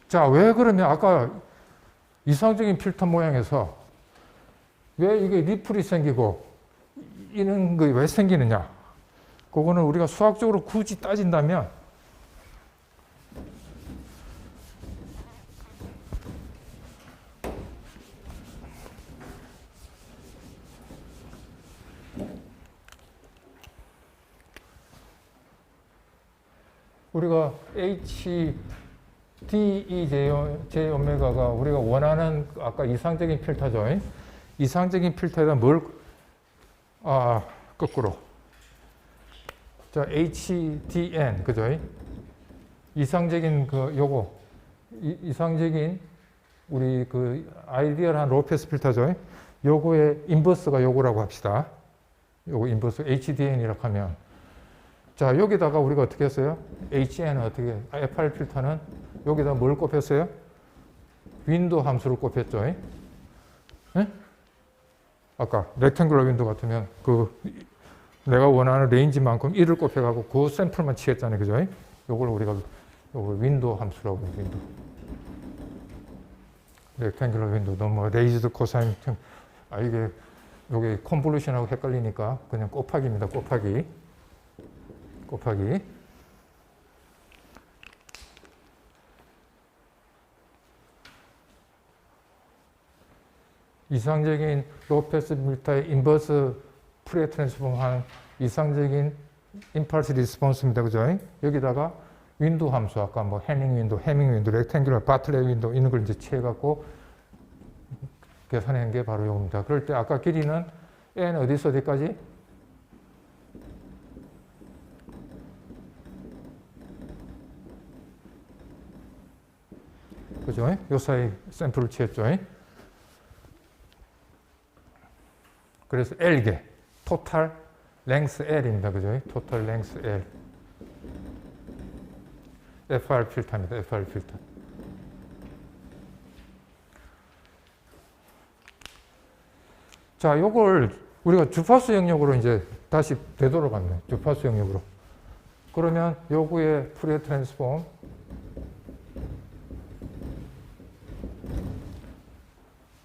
자, 왜 그러면 아까 이상적인 필터 모양에서 왜 이게 리플이 생기고 이런 거 왜 생기느냐? 그거는 우리가 수학적으로 굳이 따진다면 우리가 J 오메가가 우리가 원하는 아까 이상적인 필터죠. 이상적인 필터에다 뭘, 거꾸로. 자, HDN, 그죠? 이상적인 요거, 이상적인 우리 아이디얼한 로페스 필터죠. 요거의 인버스가 요거라고 합시다. 요거 인버스 HDN이라고 하면. 자, 여기다가 우리가 어떻게 했어요? HN은 어떻게, FR 필터는 여기다 뭘 꼽혔어요? 윈도 함수를 꼽혔죠. 네? 아까 렉탱글러 윈도 같으면 내가 원하는 레인지만큼 1을 꼽혀가고 그 샘플만 취했잖아요. 그죠? 요걸 우리가 요걸 윈도 함수라고 해요. 윈도. 렉탱글러 윈도 너무 레이즈드 코사인 이게 요게 컨볼루션하고 헷갈리니까 그냥 곱하기입니다. 곱하기. 이상적인 로페스 필터의 인버스 프리에 트랜스폼한 이상적인 임펄스 리스폰스입니다. 그죠? 여기다가 윈도 함수, 아까 뭐 해밍 윈도, 렉탱귤러, 바틀렛 윈도 이런 걸 이제 취해갖고 계산한 게 바로 이겁니다. 그럴 때 아까 길이는 n 어디서 어디까지? 그죠? 요 사이 샘플을 취했죠. 그래서 L개, 토탈 랭스 L입니다. 그죠? 토탈 랭스 L. FR 필터입니다. FR 필터. 자, 요걸 우리가 주파수 영역으로 이제 다시 되돌아갑니다. 주파수 영역으로. 그러면 요구의 푸리에 트랜스폼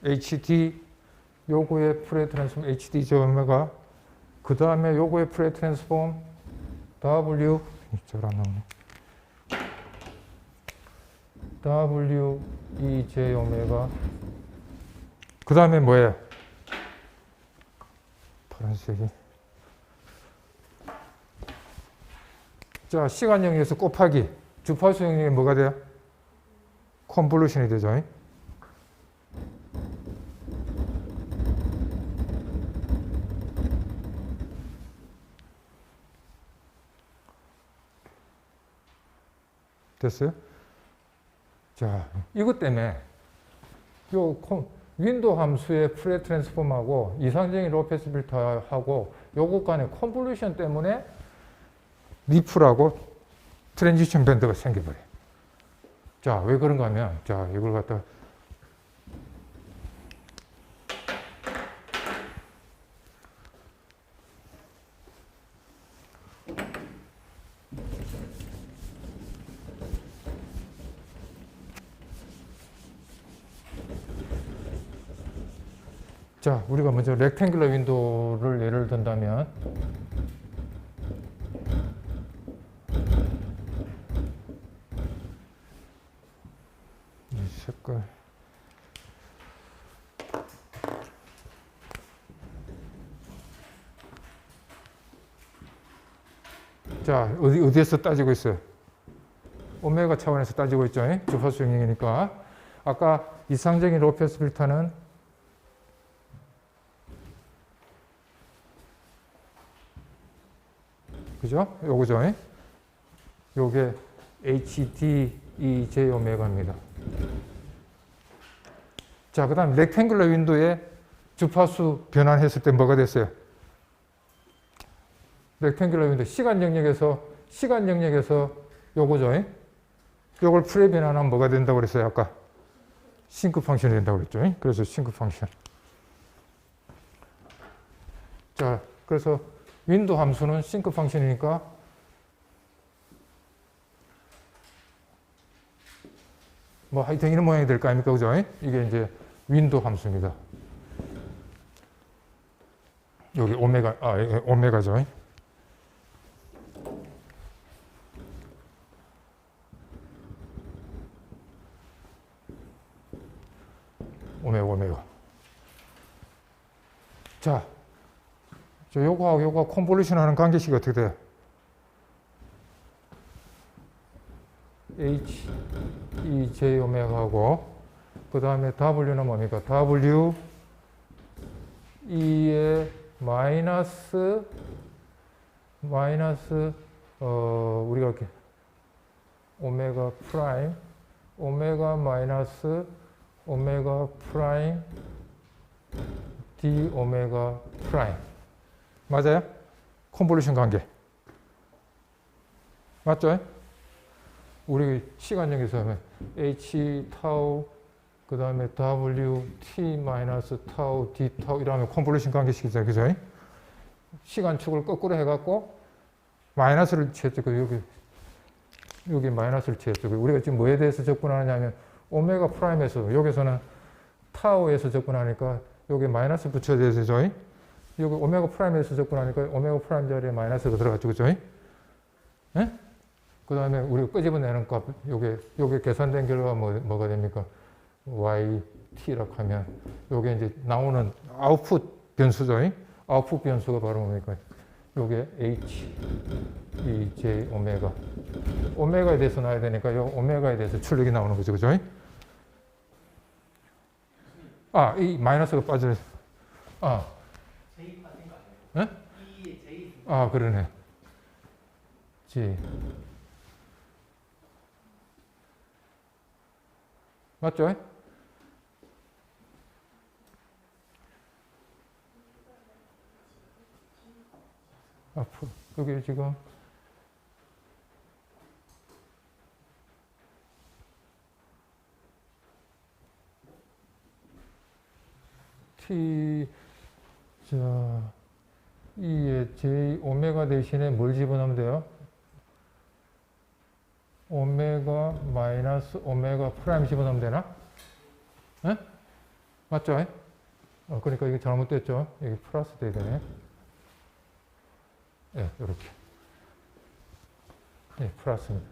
HD 요거의 푸리에 트랜스폼 HD 제오메가 그 다음에 요거의 푸리에 트랜스폼 W 잘 안 나오네. W E J 오메가 그 다음에 뭐예요? 파란색이 자 시간 영역에서 곱하기 주파수 영역이 뭐가 돼요? 컨볼루션이 되죠. 됐어요? 자, 이것 때문에 윈도 함수의 프레 트랜스폼하고 이상적인 로페스 필터하고 요것 간의 컨볼루션 때문에 리플하고 트랜지션 밴드가 생겨버려요. 자, 왜 그런가 하면 자, 이걸 갖다 자, 우리가 먼저 렉탱글러 윈도우를 예를 든다면 이 색깔 자, 어디에서 따지고 있어요? 오메가 차원에서 따지고 있죠. 주파수 영역이니까. 아까 이상적인 로페스 필터는 그죠? 요거죠. 요게 HDEJ 오메가입니다. 자, 그 다음 렉탱글러 윈도에 주파수 변환했을 때 뭐가 됐어요? 렉탱글러 윈도 시간 영역에서 요거죠. 요걸 프레 변환하면 뭐가 된다고 그랬어요? 아까 싱크 펑션이 된다고 그랬죠. 그래서 싱크 펑션. 자, 그래서 윈도 함수는 싱크 펑션이니까 뭐 하여튼 이런 모양이 될 거 아닙니까? 그죠? 이게 이제 윈도 함수입니다. 여기 오메가, 오메가죠. 오메가. 자, 요거하고 요거 컨볼루션 하는 관계식이 어떻게 돼요? H, E, J, 오메가하고, 그 다음에 W는 뭡니까? W, E의 마이너스, 우리가 이렇게, 오메가 프라임, 오메가 마이너스, 오메가 프라임, D 오메가 프라임. 맞아요? 컨볼루션 관계. 맞죠? 우리 시간역에서 하면 H 타우 그 다음에 W T 마이너스 타우 D 타우 이러면 컨볼루션 관계식이죠. 그죠? 시간축을 거꾸로 해갖고 마이너스를 취했죠. 여기 마이너스를 취했죠. 우리가 지금 뭐에 대해서 접근하느냐면 오메가 프라임에서 여기서는 타우에서 접근하니까 여기 마이너스 붙여야 되죠. 여기 오메가 프라임에서 접근하니까 오메가 프라임 자리에 마이너스가 들어갔죠. 그죠? 예? 그 다음에 우리가 끄집어내는 값, 요게 계산된 결과가 뭐가 됩니까? yt라고 하면, 요게 이제 나오는 아웃풋 변수죠. 아웃풋 변수가 바로 뭡니까? 요게 h, e, j, 오메가. 오메가에 대해서 나와야 되니까 요 오메가에 대해서 출력이 나오는 거죠. 그죠? 이 마이너스가 빠져. J 빠진 거 아니에요? 예? E에 J. 그러네. G. 맞죠? 앞으로. 여기 지금 T, 자, E의 J, 오메가 대신에 뭘 집어넣으면 돼요? 오메가 마이너스 오메가 프라임 집어넣으면 되나? 네? 맞죠? 그러니까 이게 잘못됐죠? 여기 플러스 돼야 되네. 네, 이렇게. 네, 플러스입니다.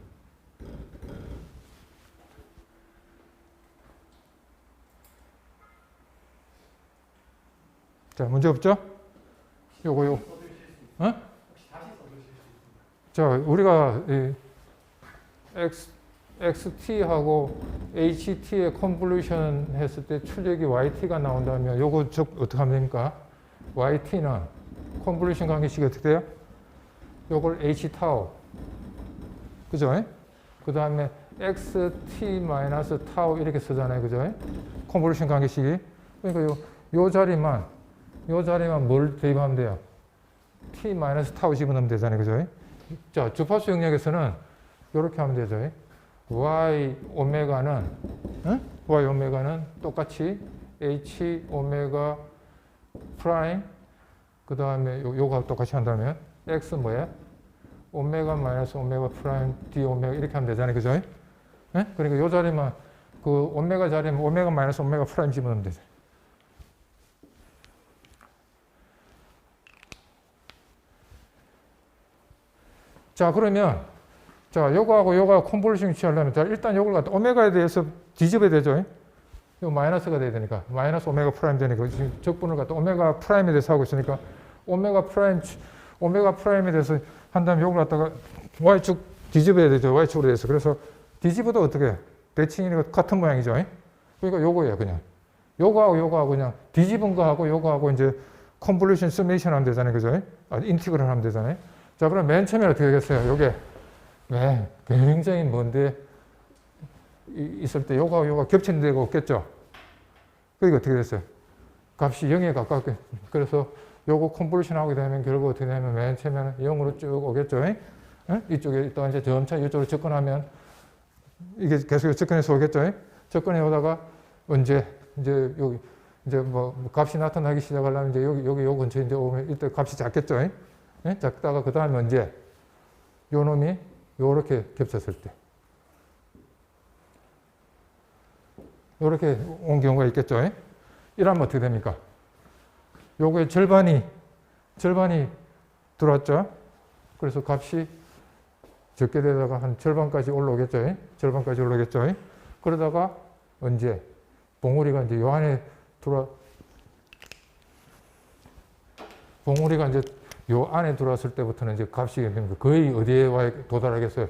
자, 문제 없죠? 요거. 혹시 다시 써주실 수 있습니다. 자, 우리가 XT하고 HT의 컨볼루션 했을 때 출력이 YT가 나온다면 요거 어떻게 하면 됩니까? YT는 컨볼루션 관계식이 어떻게 돼요? 요걸 H 타우. 그죠? 그 다음에 XT 마이너스 타우 이렇게 쓰잖아요. 그죠? 컨볼루션 관계식이. 그러니까 요 자리만 뭘 대입하면 돼요? T 마이너스 타우 집어넣으면 되잖아요. 그죠? 자, 주파수 영역에서는 이렇게 하면 되죠. Y 오메가는 똑같이 H 오메가 프라임 그 다음에 요거 똑같이 한다면 X 뭐야? 오메가 마이너스 오메가 프라임 D 오메가 이렇게 하면 되잖아요. 그죠? 네? 그러니까 요 자리만 그 오메가 자리면 오메가 마이너스 오메가 프라임 집어넣으면 되죠. 자, 그러면 요거하고 컨볼루션 취하려면 일단 요걸 갖다 오메가에 대해서 뒤집어야 되죠. 요 마이너스가 돼야 되니까 마이너스 오메가 프라임 되니까 지금 적분을 갖다 오메가 프라임에 대해서 하고 있으니까 오메가 프라임에 대해서 한다면 요걸 갖다가 y축 뒤집어야 되죠. y축으로 돼서. 그래서 뒤집어도 어떻게 대칭이니까 같은 모양이죠. 그러니까 요거예요, 그냥. 요거하고 그냥 뒤집은 거하고 요거하고 이제 컨볼루션 서메이션 하면 되잖아요. 그죠? 인티그럴 하면 되잖아요. 자, 그럼 맨 처음에 어떻게 되겠어요? 요게 굉장히 먼데 있을 때 요가 겹치는 데가 없겠죠? 그게 어떻게 됐어요? 값이 0에 가깝게. 그래서 요거 컨볼루션 하게 되면 결국 어떻게 되냐면 맨 처음에는 0으로 쭉 오겠죠? 이쪽에 있다가 이제 점차 이쪽으로 접근하면 이게 계속 접근해서 오겠죠? 접근해 오다가 이제 여기 이제 뭐 값이 나타나기 시작하려면 이제 여기 요 근처에 이제 오면 이때 값이 작겠죠? 작다가 그 다음에 이제 요 놈이 요렇게 겹쳤을 때. 이렇게 온 경우가 있겠죠. 이러면 어떻게 됩니까? 요거의 절반이 들어왔죠. 그래서 값이 적게 되다가 한 절반까지 올라오겠죠. 절반까지 올라오겠죠. 그러다가 언제 봉우리가 이제 요 안에 봉우리가 이제 요 안에 들어왔을 때부터는 이제 값이 거의 어디에 와 도달하겠어요?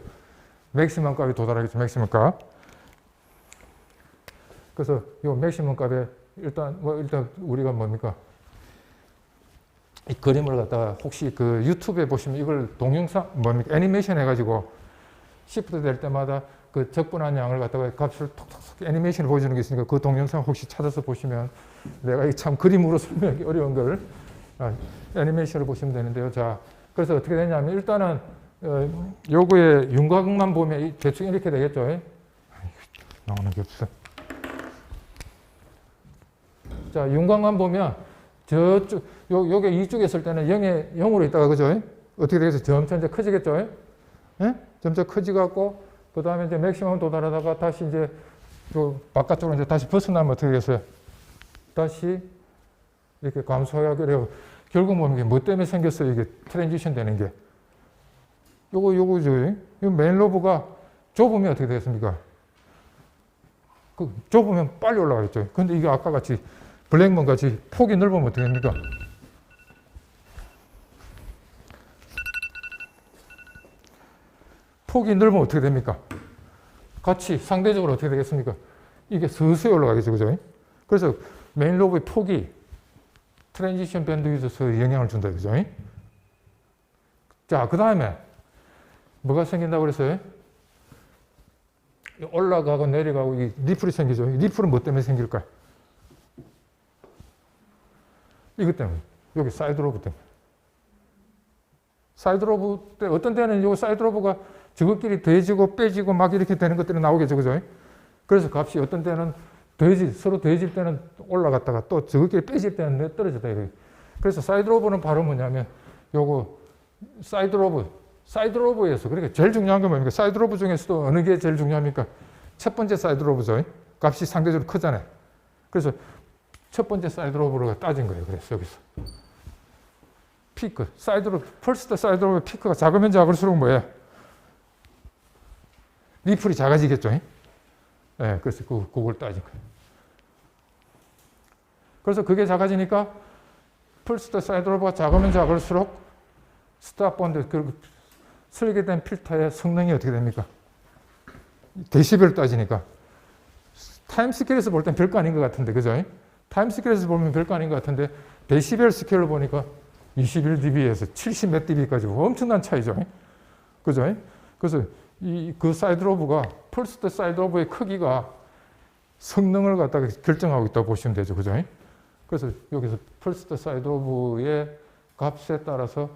맥시멈 값이 도달하겠죠. 맥시멈 값. 그래서 요 맥시멈 값에 일단 우리가 뭡니까? 이 그림을 갖다가 혹시 그 유튜브에 보시면 이걸 동영상 뭡니까? 애니메이션 해가지고 시프트 될 때마다 그 적분한 양을 갖다가 값을 톡톡톡 애니메이션을 보여주는 게 있으니까 그 동영상 혹시 찾아서 보시면 내가 이 참 그림으로 설명하기 어려운 걸 애니메이션을 보시면 되는데요. 자, 그래서 어떻게 되냐면 일단은 요거의 윤곽만 보면 대충 이렇게 되겠죠. 나오는 게 없어. 자, 윤곽만 보면 저쪽 요게 이쪽에 있을 때는 0으로 있다가 그죠? 어떻게 되겠어요? 점차 이제 커지겠죠? 예? 점차 커지갖고 그 다음에 이제 맥시멈 도달하다가 다시 이제 요 바깥쪽으로 이제 다시 벗어나면 어떻게 되겠어요? 다시 이렇게 감소하게 돼요. 결국 보면 이게 뭐 때문에 생겼어요? 이게 트랜지션 되는 게. 요거죠. 이 메인 로브가 좁으면 어떻게 되겠습니까? 그 좁으면 빨리 올라가겠죠. 근데 이게 아까 같이 블랙먼 같이 폭이 넓으면 어떻게 됩니까? 폭이 넓으면 어떻게 됩니까? 같이 상대적으로 어떻게 되겠습니까? 이게 서서히 올라가겠죠. 그죠? 그래서 메인 로브의 폭이 트랜지션 밴드에 있어서 영향을 준다. 그죠? 자, 그 다음에 뭐가 생긴다고 그랬어요? 올라가고 내려가고 이 리플이 생기죠. 이 리플은 뭐 때문에 생길까요? 이것 때문에. 여기 사이드 로브 때문에. 사이드 로브 때 어떤 때는 이 사이드 로브가 저것끼리 더해지고 빼지고 막 이렇게 되는 것들이 나오겠죠. 그죠? 그래서 값이 어떤 때는 서로 더해질 때는 올라갔다가 또 저것끼리 빼질 때는 떨어졌다. 이렇게. 그래서 사이드 로브는 바로 뭐냐면 요거 사이드 로브에서 그러니까 제일 중요한 건 뭡니까? 사이드 로브 중에서도 어느 게 제일 중요합니까? 첫 번째 사이드 로브죠. 값이 상대적으로 크잖아요. 그래서 첫 번째 사이드 로브로 따진 거예요. 그래서 여기서 피크, 퍼스트 사이드 로브의 피크가 작으면 작을수록 뭐예요? 리플이 작아지겠죠. 네, 그래서 그걸 따진 거예요. 그래서 그게 작아지니까 퍼스트 사이드 로브가 작으면 작을수록 스탑 본드, 설계된 필터의 성능이 어떻게 됩니까? 데시벨 따지니까. 타임 스케일에서 볼 땐 별거 아닌 것 같은데, 그죠? 타임 스케일에서 보면 별거 아닌 것 같은데, 데시벨 스케일로 보니까 21dB에서 70 몇 dB까지 엄청난 차이죠. 그죠? 그래서 그 사이드 로브가, 퍼스트 사이드 로브의 크기가 성능을 갖다가 결정하고 있다고 보시면 되죠. 그죠? 그래서 여기서 퍼스트 사이드 로브의 값에 따라서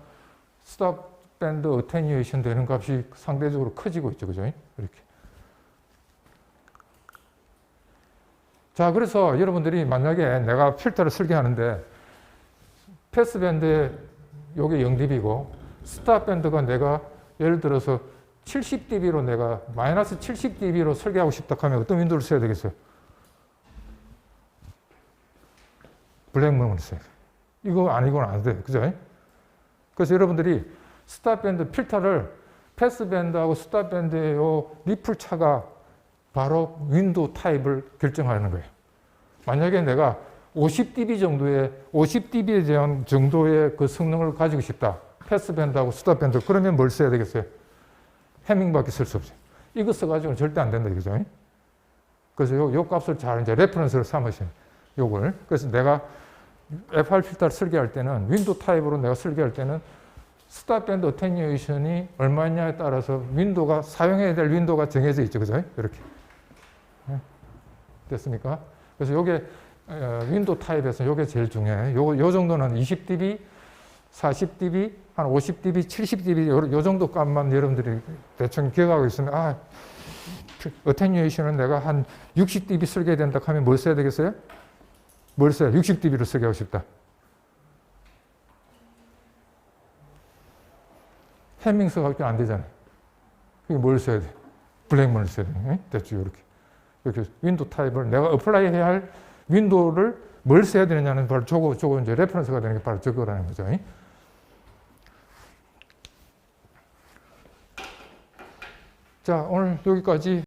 스탑 밴드 어테뉴에이션 되는 값이 상대적으로 커지고 있죠. 그죠? 이렇게. 자, 그래서 여러분들이 만약에 내가 필터를 설계하는데 패스 밴드에 요게 0dB고 스탑 밴드가 내가 예를 들어서 70dB로 내가 마이너스 70dB로 설계하고 싶다 하면 어떤 윈도우를 써야 되겠어요? 블랙문을 써야 돼요. 이거 아니고는 안 돼요. 그죠? 그래서 여러분들이 스탑 밴드 필터를 패스 밴드하고 스탑 밴드의 요 리플 차가 바로 윈도우 타입을 결정하는 거예요. 만약에 내가 50dB 정도의 그 성능을 가지고 싶다. 패스 밴드하고 스탑 밴드. 그러면 뭘 써야 되겠어요? 해밍밖에 쓸 수 없어요. 이거 써가지고는 절대 안 된다. 그죠? 그래서 요 값을 잘 이제 레퍼런스로 삼으시면 요걸. 그래서 내가 FR 필터를 설계할 때는 윈도우 타입으로 내가 설계할 때는 스탑 밴드 어테뉴에이션이 얼마냐에 따라서 윈도우가 사용해야 될 윈도우가 정해져 있죠. 그죠? 이렇게. 됐습니까? 그래서 요게 윈도우 타입에서 요게 제일 중요해요. 요 정도는 20dB, 40dB, 한 50dB, 70dB 요 정도 값만 여러분들이 대충 기억하고 있으면 어테뉴에이션은 내가 한 60dB 설계해야 된다 하면 뭘 써야 되겠어요? 뭘 써야 60dB로 설계하고 싶다. 해밍스가 안 되잖아요. 그게 뭘 써야 돼? 블랙문을 써야 돼. 대충 이렇게. 이렇게 윈도우 타입을 내가 어플라이 해야 할 윈도우를 뭘 써야 되느냐는 바로 저거 이제 레퍼런스가 되는 게 바로 저거라는 거죠. 자, 오늘 여기까지